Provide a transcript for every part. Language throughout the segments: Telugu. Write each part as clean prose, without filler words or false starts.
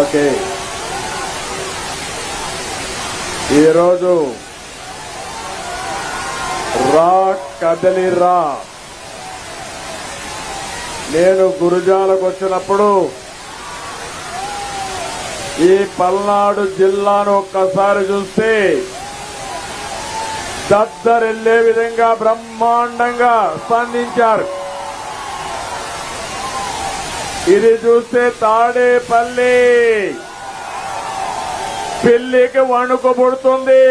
ఓకే, ఈరోజు రా కదలిరా నేను గురుజాలకు వచ్చినప్పుడు ఈ పల్నాడు జిల్లాను ఒక్కసారి చూస్తే దద్దరెళ్లే విధంగా బ్రహ్మాండంగా స్పందించారు. ఇది చూస్తే తాడేపల్లి పిల్లికి వణుకు పుడుతుంది.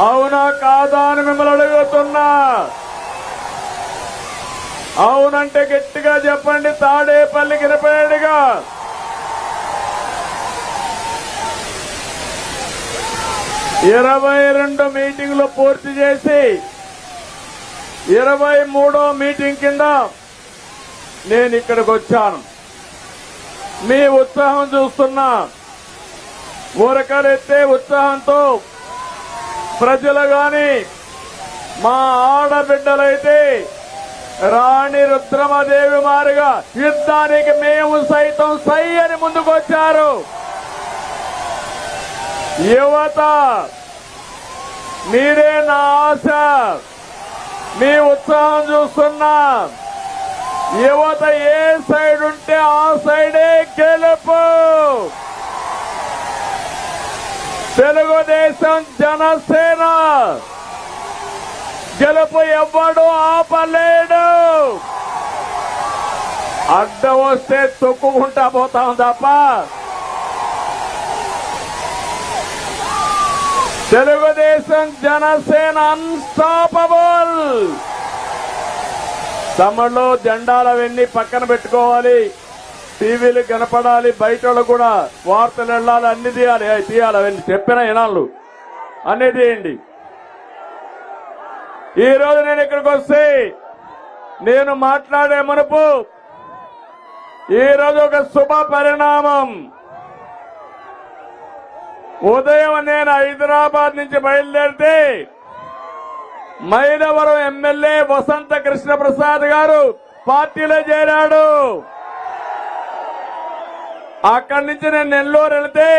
అవునా కాదా అని మిమ్మల్ని అడుగుతున్నా. అవునంటే గట్టిగా చెప్పండి. తాడేపల్లికి వినపడేట్టుగా. ఇరవై 22 మీటింగ్లు పూర్తి చేసి 23వ మీటింగ్ కింద నేను ఇక్కడికి వచ్చాను. మీ ఉత్సాహం చూస్తున్నా. ఊరకలెత్తే ఉత్సాహంతో ప్రజలు గాని మా ఆడబిడ్డలైతే రాణి రుద్రమదేవి మారిగా యుద్ధానికి మేము సైతం సై అని ముందుకొచ్చారు. యువత మీరే నా ఆశ. మీ ఉత్సాహం చూస్తున్నా. యువత ఏ సైడ్ ఉంటే ఆ సైడే గెలుపు. తెలుగుదేశం జనసేన గెలుపు ఎవ్వడు ఆపలేడు. అడ్డం వస్తే తొక్కుకుంటా పోతాం తప్ప తెలుగుదేశం జనసేన అన్స్టాపబుల్. తమిళలో జెండాలు అవన్నీ పక్కన పెట్టుకోవాలి. టీవీలు కనపడాలి. బయట వాళ్ళు కూడా వార్తలు వెళ్ళాలి. అన్ని తీయాలి. అవన్నీ చెప్పిన ఇనాళ్ళు అన్ని తీయండి. ఈ రోజు నేను ఇక్కడికి వస్తే నేను మాట్లాడే మునుపు ఈరోజు ఒక శుభ పరిణామం. ఉదయం నేను హైదరాబాద్ నుంచి బయలుదేరితే మైలవరం ఎమ్మెల్యే వసంత కృష్ణ ప్రసాద్ గారు పార్టీలో చేరాడు. అక్కడి నుంచి నేను నెల్లూరు వెళితే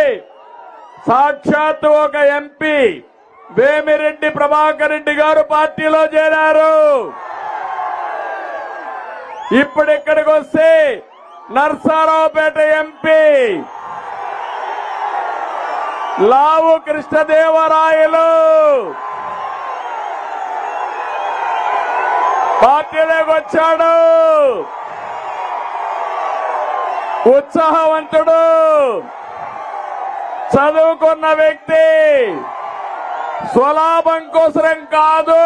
సాక్షాత్తు ఒక ఎంపీ వేమిరెడ్డి ప్రభాకర్ రెడ్డి గారు పార్టీలో చేరారు. ఇప్పుడు ఇక్కడికి వస్తే నర్సారావుపేట ఎంపీ లావు కృష్ణదేవరాయలు పార్టీలోకి వచ్చాడు. ఉత్సాహవంతుడు, చదువుకున్న వ్యక్తి. స్వలాభం కోసరం కాదు,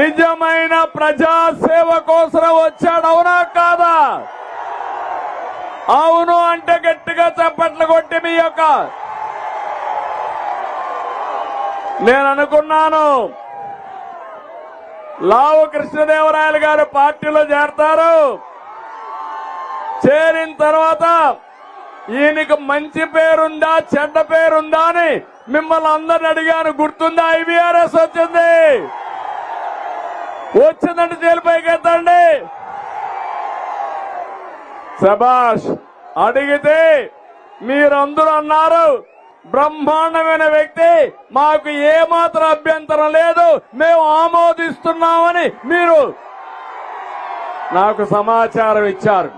నిజమైన ప్రజాసేవ కోసరం వచ్చాడు. అవునా కాదా? అవును అంటే గట్టిగా చప్పట్లు కొట్టి మీ యొక్క నేను అనుకున్నాను లావు కృష్ణదేవరాయలు గారు పార్టీలో చేరతారు. చేరిన తర్వాత ఈయనకి మంచి పేరుందా చెడ్డ పేరుందా అని మిమ్మల్ని అందరిని అడిగాను. గుర్తుందా? IVRS వచ్చింది. వచ్చిందంటే జైలుపైకి ఎత్తండి. శభాష్. అడిగితే మీరందరూ అన్నారు బ్రహ్మాండమైన వ్యక్తి, మాకు ఏమాత్రం అభ్యంతరం లేదు, మేము ఆమోదిస్తున్నామని మీరు నాకు సమాచారం ఇచ్చారు.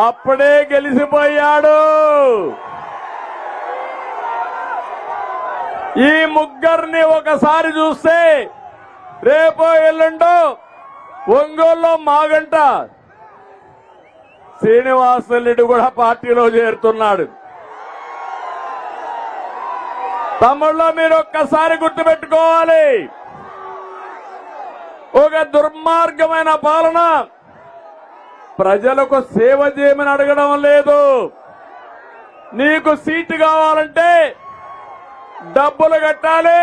అప్పుడే గెలిచిపోయాడు. ఈ ముగ్గురిని ఒకసారి చూస్తే రేపో ఎల్లుండో ఒంగోలులో మాగంట శ్రీనివాసరెడ్డి కూడా పార్టీలో చేరుతున్నాడు. తమ్ముళ్ళో మీరు ఒక్కసారి గుర్తుపెట్టుకోవాలి. ఒక దుర్మార్గమైన పాలన. ప్రజలకు సేవ చేయమని అడగడం లేదు. నీకు సీటు కావాలంటే డబ్బులు కట్టాలి.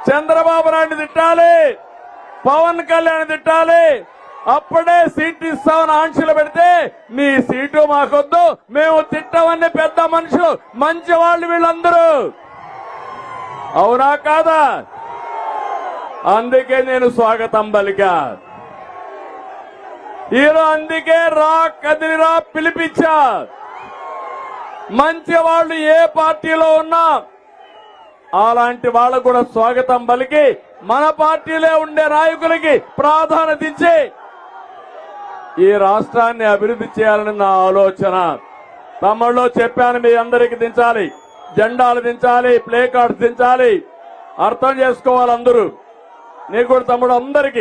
చంద్రబాబు నాయుడు తిట్టాలి, పవన్ కళ్యాణ్ తిట్టాలి, అప్పుడే సీట్ ఇస్తామని ఆంక్షలు పెడితే నీ సీటు మాకొద్దు, మేము తిట్టమని పెద్ద మనుషులు మంచి వాళ్ళు వీళ్ళందరూ. అవునా కాదా? అందుకే నేను స్వాగతం పలికా. ఈరోజు అందుకే రా కదిలిరా పిలిపించా. మంచి వాళ్ళు ఏ పార్టీలో ఉన్నా అలాంటి వాళ్ళకు కూడా స్వాగతం పలికి మన పార్టీలో ఉండే నాయకులకి ప్రాధాన్యత ఇచ్చి ఈ రాష్ట్రాన్ని అభివృద్ధి చేయాలని నా ఆలోచన. తమ్ముళ్ళు చెప్పాను, మీ అందరికి దించాలి, జెండాలు దించాలి, ప్లే కార్డ్స్ దించాలి. అర్థం చేసుకోవాలి అందరూ. నీకు కూడా తమ్ముడు అందరికీ